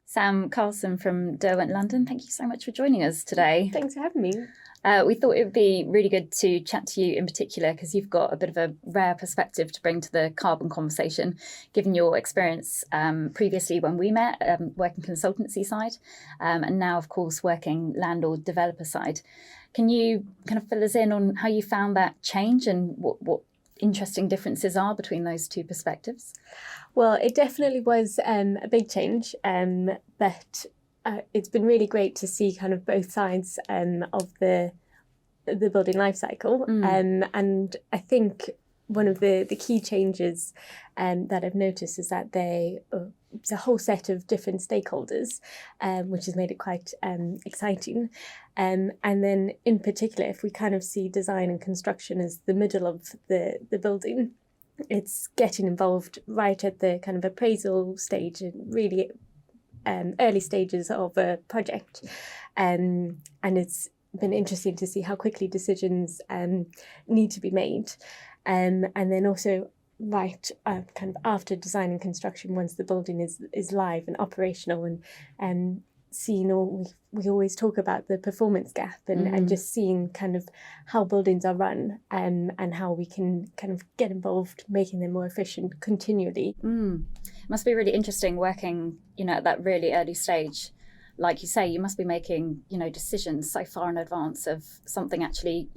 Sam Carlsson from Derwent London, thank you so much for joining us today. Thanks for having me. We thought it would be really good to chat to you in particular because you've got a bit of a rare perspective to bring to the carbon conversation, given your experience previously when we met, working consultancy side, and now, of course, working landlord developer side. Can you kind of fill us in on how you found that change and what interesting differences are between those two perspectives? Well, it definitely was a big change, but it's been really great to see kind of both sides of the building life cycle. And I think one of the key changes that I've noticed is that it's a whole set of different stakeholders, which has made it quite exciting. And then in particular, if we kind of see design and construction as the middle of the building, it's getting involved right at the kind of appraisal stage and really early stages of a project. And it's been interesting to see how quickly decisions need to be made. And then also right kind of after design and construction, once the building is live and operational, and seeing we always talk about the performance gap and just seeing kind of how buildings are run and how we can kind of get involved making them more efficient continually. It must be really interesting working, at that really early stage. Like you say, you must be making, decisions so far in advance of something actually,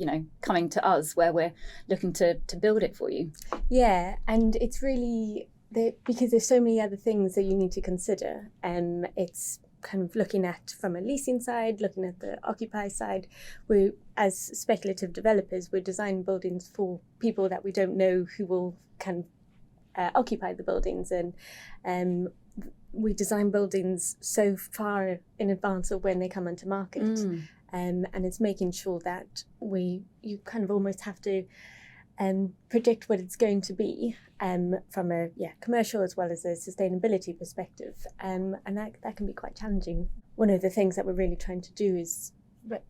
coming to us where we're looking to build it for you. Yeah, and it's really, because there's so many other things that you need to consider. It's kind of looking at from a leasing side, looking at the occupier side. We, as speculative developers, we're designing buildings for people that we don't know who will kind of occupy the buildings, and we design buildings so far in advance of when they come onto market, and it's making sure that you kind of almost have to predict what it's going to be from a commercial as well as a sustainability perspective, and that can be quite challenging. One of the things that we're really trying to do is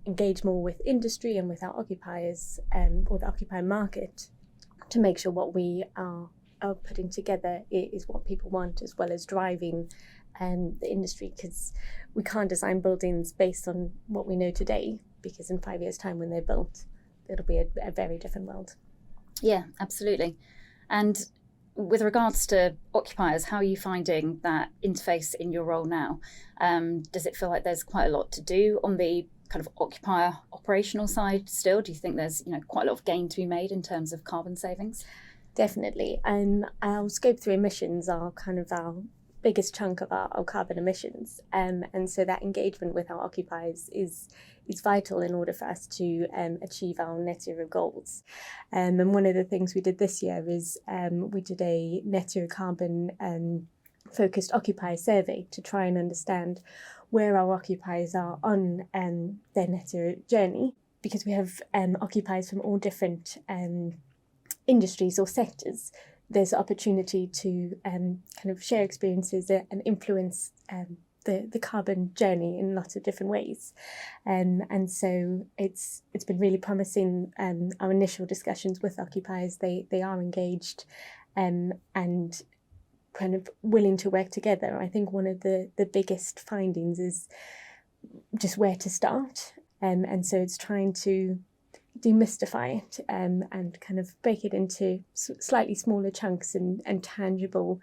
engage more with industry and with our occupiers or the occupier market to make sure what we are putting together is what people want, as well as driving the industry, because we can't design buildings based on what we know today, because in 5 years' time when they're built, it'll be a very different world. Yeah, absolutely. And with regards to occupiers, how are you finding that interface in your role now? Does it feel like there's quite a lot to do on the kind of occupier operational side still? Do you think there's quite a lot of gain to be made in terms of carbon savings? Definitely. Our scope 3 emissions are kind of our biggest chunk of our carbon emissions. And so that engagement with our occupiers is vital in order for us to achieve our net zero goals. And one of the things we did this year is we did a net zero carbon focused occupier survey to try and understand where our occupiers are on their net zero journey, because we have occupiers from all different industries or sectors. There's opportunity to kind of share experiences and influence the carbon journey in lots of different ways, and so it's been really promising. Our initial discussions with occupiers, they are engaged and kind of willing to work together. I think one of the biggest findings is just where to start, and so it's trying to demystify it and kind of break it into slightly smaller chunks and tangible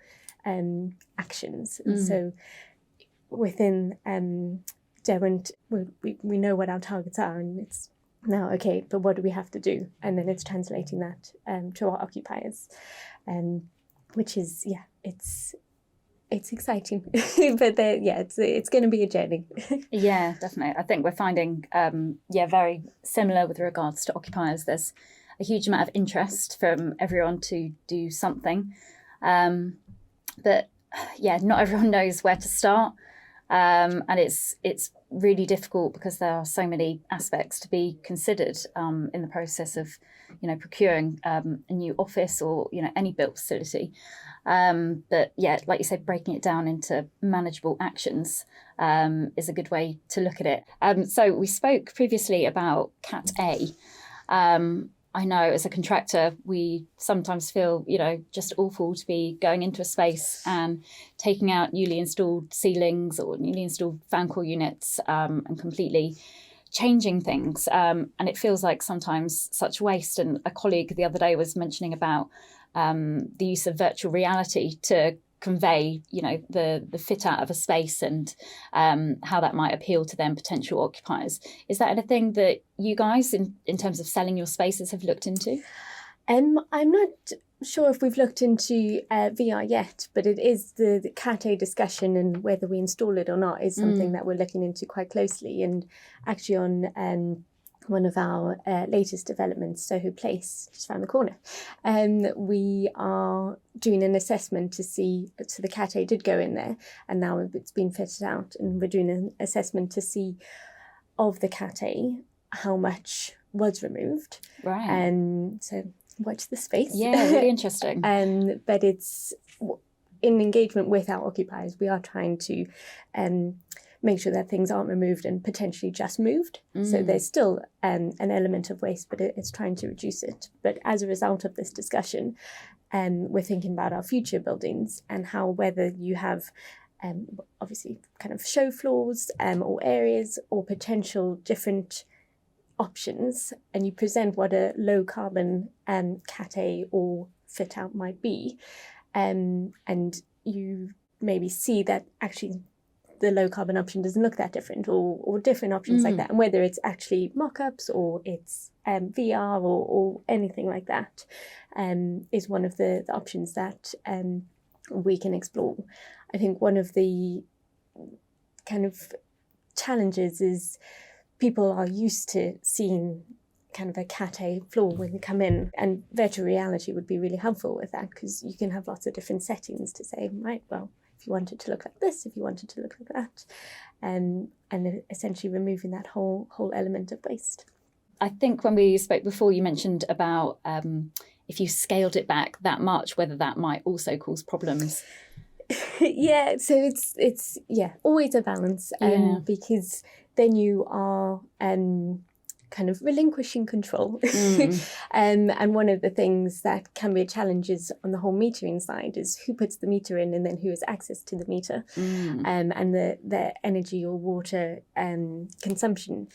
actions. And so within Derwent, we know what our targets are, and it's now, okay, but what do we have to do? And then it's translating that to our occupiers, which is, it's exciting, but it's going to be a journey. Yeah, definitely. I think we're finding, very similar with regards to occupiers. There's a huge amount of interest from everyone to do something, but not everyone knows where to start, and it's really difficult because there are so many aspects to be considered in the process of, procuring a new office or any built facility. But like you said, breaking it down into manageable actions is a good way to look at it. So we spoke previously about Cat A. I know as a contractor, we sometimes feel, just awful to be going into a space and taking out newly installed ceilings or newly installed fan core units and completely changing things. And it feels like sometimes such waste. And a colleague the other day was mentioning about the use of virtual reality to convey, the fit out of a space and how that might appeal to then potential occupiers. Is that anything that you guys, in terms of selling your spaces, have looked into? I'm not sure if we've looked into VR yet, but it is the Cat A discussion, and whether we install it or not is something that we're looking into quite closely. And actually on one of our latest developments, Soho Place, just around the corner, we are doing an assessment to see, so the Cat A did go in there and now it's been fitted out, and we're doing an assessment to see of the Cat A how much was removed. Right. So watch the space. Yeah, really interesting. But it's in engagement with our occupiers, we are trying to make sure that things aren't removed and potentially just moved. So there's still an element of waste, but it's trying to reduce it. But as a result of this discussion, we're thinking about our future buildings and how, whether you have obviously kind of show floors or areas or potential different options, and you present what a low carbon Cat A or fit out might be, and you maybe see that actually the low carbon option doesn't look that different, or different options like that, and whether it's actually mock-ups or it's VR or anything like that, is one of the options that we can explore. I think one of the kind of challenges is people are used to seeing kind of a Cat A floor when they come in, and virtual reality would be really helpful with that, because you can have lots of different settings to say, right, well, if you want it to look like this, if you want it to look like that, and essentially removing that whole element of waste. I think when we spoke before, you mentioned about if you scaled it back that much, whether that might also cause problems. Yeah, so it's always a balance, because then you are kind of relinquishing control. And one of the things that can be a challenge is on the whole metering side is who puts the meter in and then who has access to the meter, and the energy or water consumption.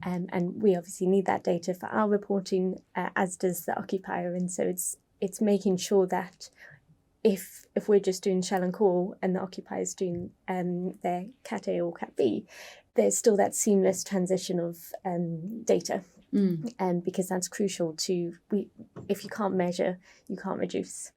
And we obviously need that data for our reporting, as does the occupier. And so it's making sure that if we're just doing shell and core and the occupier is doing their Cat A or Cat B, there's still that seamless transition of data, because that's crucial to, if you can't measure, you can't reduce.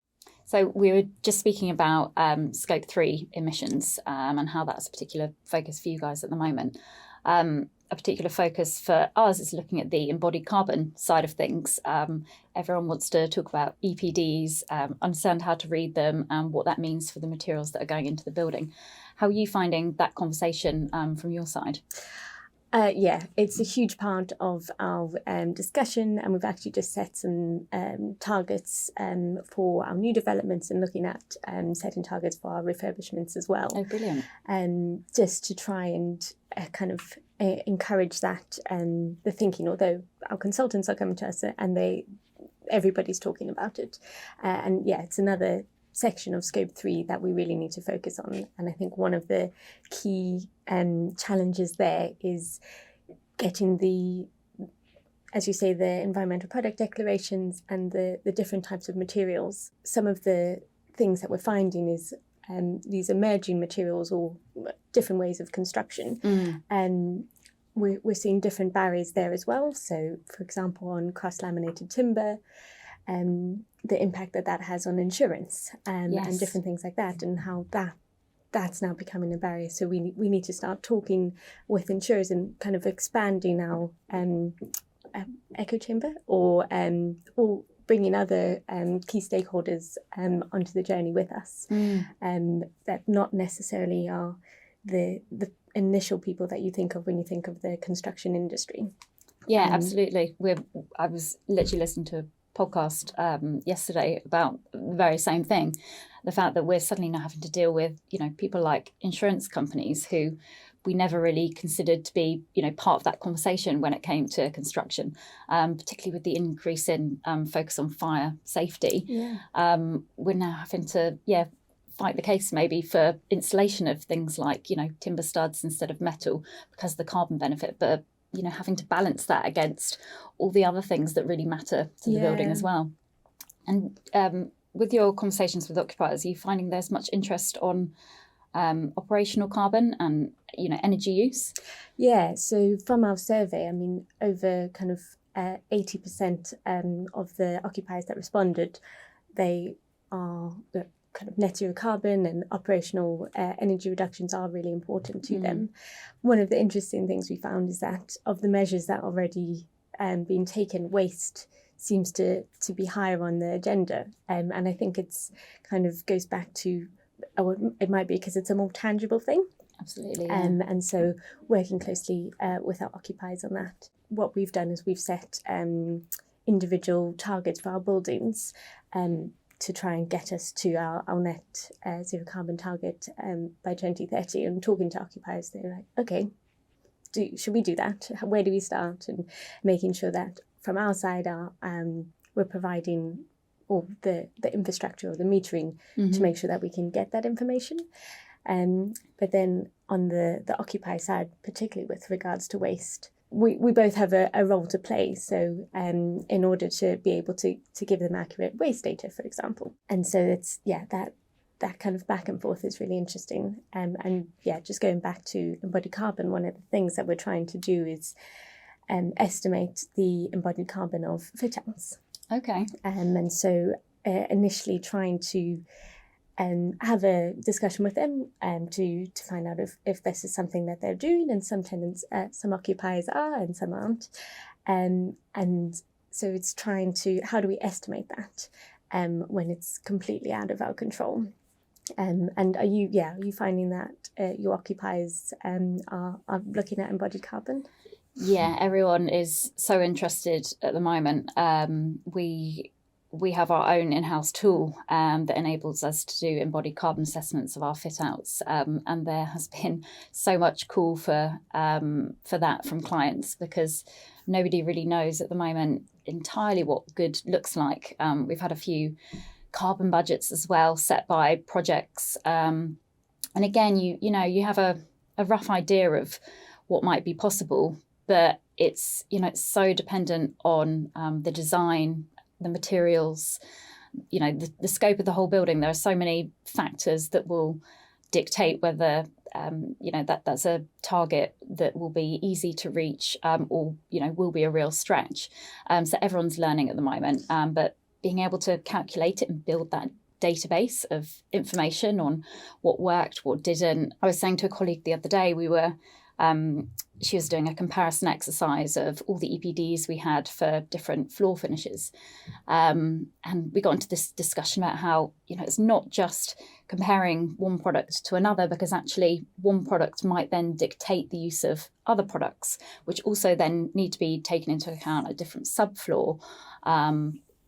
So we were just speaking about Scope 3 emissions and how that's a particular focus for you guys at the moment. A particular focus for us is looking at the embodied carbon side of things. Everyone wants to talk about EPDs, understand how to read them and what that means for the materials that are going into the building. How are you finding that conversation from your side? It's a huge part of our discussion, and we've actually just set some targets for our new developments, and looking at setting targets for our refurbishments as well. Oh, brilliant. Just to try and kind of encourage that the thinking, although our consultants are coming to us and everybody's talking about it. It's another section of Scope 3 that we really need to focus on. And I think one of the key challenges there is getting as you say, the environmental product declarations and the different types of materials. Some of the things that we're finding is these emerging materials or different ways of construction. And we're seeing different barriers there as well. So, for example, on cross-laminated timber, the impact that has on insurance and different things like that, and how that's now becoming a barrier. So we need to start talking with insurers and kind of expanding our echo chamber or bringing other key stakeholders onto the journey with us, that not necessarily are the initial people that you think of when you think of the construction industry. Yeah, absolutely. I was literally listening to podcast yesterday about the very same thing, the fact that we're suddenly now having to deal with people like insurance companies who we never really considered to be, part of that conversation when it came to construction, particularly with the increase in focus on fire safety. We're now having to, fight the case maybe for installation of things like, timber studs instead of metal because of the carbon benefit, but, having to balance that against all the other things that really matter to the building as well. And with your conversations with occupiers, are you finding there's much interest on operational carbon and energy use? So from our survey, I mean, over kind of 80% of the occupiers that responded, they are kind of net zero carbon, and operational energy reductions are really important to them. One of the interesting things we found is that of the measures that are already being taken, waste seems to be higher on the agenda, and I think it's kind of goes back to it might be because it's a more tangible thing. Absolutely. And so working closely with our occupiers on that. What we've done is we've set individual targets for our buildings to try and get us to our net zero carbon target by 2030. And talking to occupiers, they're like, okay, should we do that? Where do we start? And making sure that from our side, we're providing all the infrastructure or the metering to make sure that we can get that information. But then on the occupier side, particularly with regards to waste, we both have a role to play. So in order to be able to give them accurate waste data, for example. And so it's, that kind of back and forth is really interesting. And just going back to embodied carbon, one of the things that we're trying to do is estimate the embodied carbon of fit outs. Okay. And so initially trying to have a discussion with them to find out if this is something that they're doing, and some tenants, some occupiers are and some aren't. And so it's trying to, how do we estimate that when it's completely out of our control? And are you finding that your occupiers are looking at embodied carbon? Yeah, everyone is so interested at the moment. We have our own in-house tool that enables us to do embodied carbon assessments of our fit-outs, and there has been so much call for that from clients, because nobody really knows at the moment entirely what good looks like. We've had a few carbon budgets as well set by projects, and again, you have a rough idea of what might be possible. But it's so dependent on the design, the materials, the scope of the whole building. There are so many factors that will dictate whether that's a target that will be easy to reach or will be a real stretch. So everyone's learning at the moment, but being able to calculate it and build that database of information on what worked, what didn't. I was saying to a colleague the other day, she was doing a comparison exercise of all the EPDs we had for different floor finishes. And we got into this discussion about how, it's not just comparing one product to another, because actually one product might then dictate the use of other products, which also then need to be taken into account at different subfloor,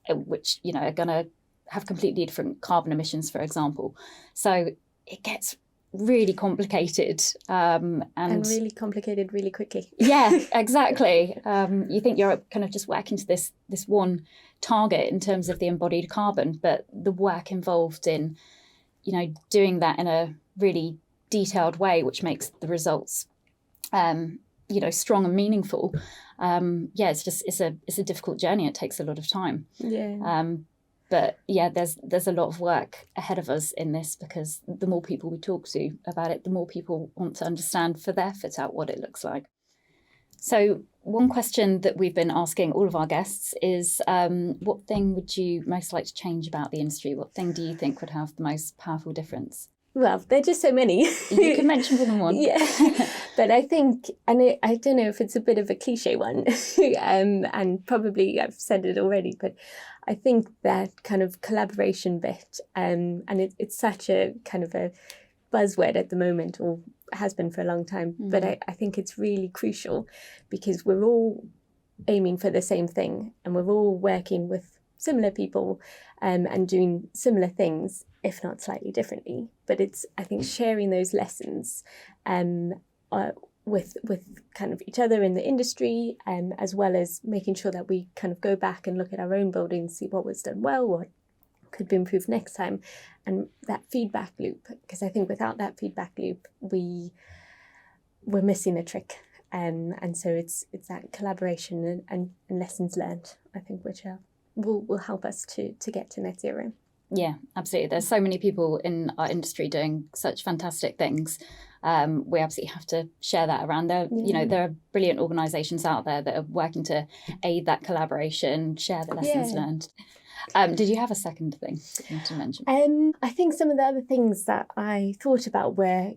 which, are going to have completely different carbon emissions, for example. So it gets really complicated and really complicated really quickly. Yeah, exactly. You think you're kind of just working to this one target in terms of the embodied carbon, but the work involved in doing that in a really detailed way, which makes the results strong and meaningful. It's a difficult journey. It takes a lot of time. But there's a lot of work ahead of us in this, because the more people we talk to about it, the more people want to understand for their fit out what it looks like. So one question that we've been asking all of our guests is, what thing would you most like to change about the industry? What thing do you think would have the most powerful difference? Well, there are just so many. You can mention more than one. Yeah, but I think, and I don't know if it's a bit of a cliche one, and probably I've said it already, but I think that kind of collaboration bit, and it's such a kind of a buzzword at the moment, or has been for a long time, but I think it's really crucial, because we're all aiming for the same thing, and we're all working with similar people and doing similar things, if not slightly differently. But it's, I think, sharing those lessons with kind of each other in the industry, as well as making sure that we kind of go back and look at our own buildings, see what was done well, what could be improved next time, and that feedback loop. Because I think without that feedback loop, we're missing a trick. And so it's that collaboration and lessons learned, I think, which will help us to get to net zero. Yeah, absolutely. There's so many people in our industry doing such fantastic things. We absolutely have to share that around. There are brilliant organisations out there that are working to aid that collaboration, share the lessons learned. Did you have a second thing that you wanted to mention? I think some of the other things that I thought about were,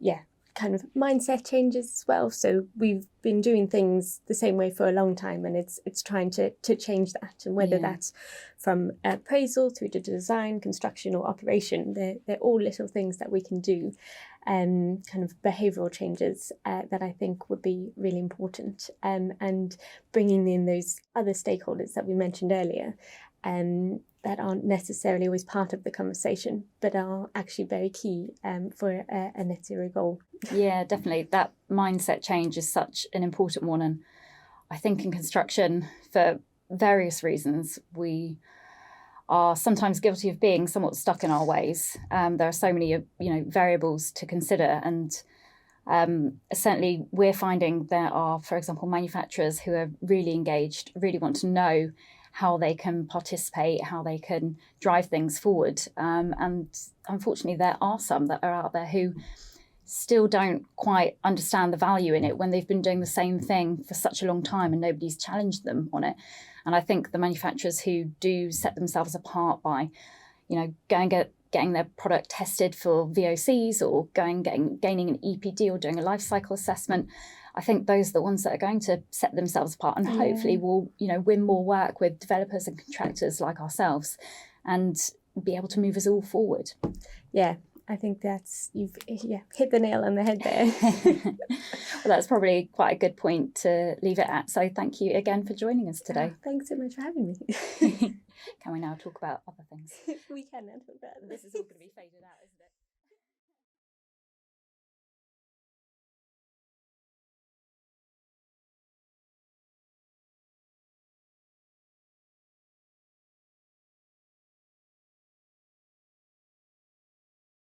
kind of mindset changes as well. So we've been doing things the same way for a long time, and it's trying to change that. And whether that's from appraisal through to design, construction or operation, they're all little things that we can do, kind of behavioural changes that I think would be really important. And bringing in those other stakeholders that we mentioned earlier, that aren't necessarily always part of the conversation, but are actually very key for a net zero goal. Yeah, definitely. That mindset change is such an important one. And I think in construction, for various reasons, we are sometimes guilty of being somewhat stuck in our ways. There are so many, variables to consider. And certainly we're finding there are, for example, manufacturers who are really engaged, really want to know how they can participate, how they can drive things forward. And unfortunately, there are some that are out there who still don't quite understand the value in it when they've been doing the same thing for such a long time and nobody's challenged them on it. And I think the manufacturers who do set themselves apart by, getting their product tested for VOCs or gaining an EPD or doing a life cycle assessment, I think those are the ones that are going to set themselves apart and hopefully will, win more work with developers and contractors like ourselves and be able to move us all forward. Yeah, I think you've hit the nail on the head there. Well, that's probably quite a good point to leave it at. So thank you again for joining us today. Thanks so much for having me. Can we now talk about other things? We can now talk about this is all going to be faded out, isn't it?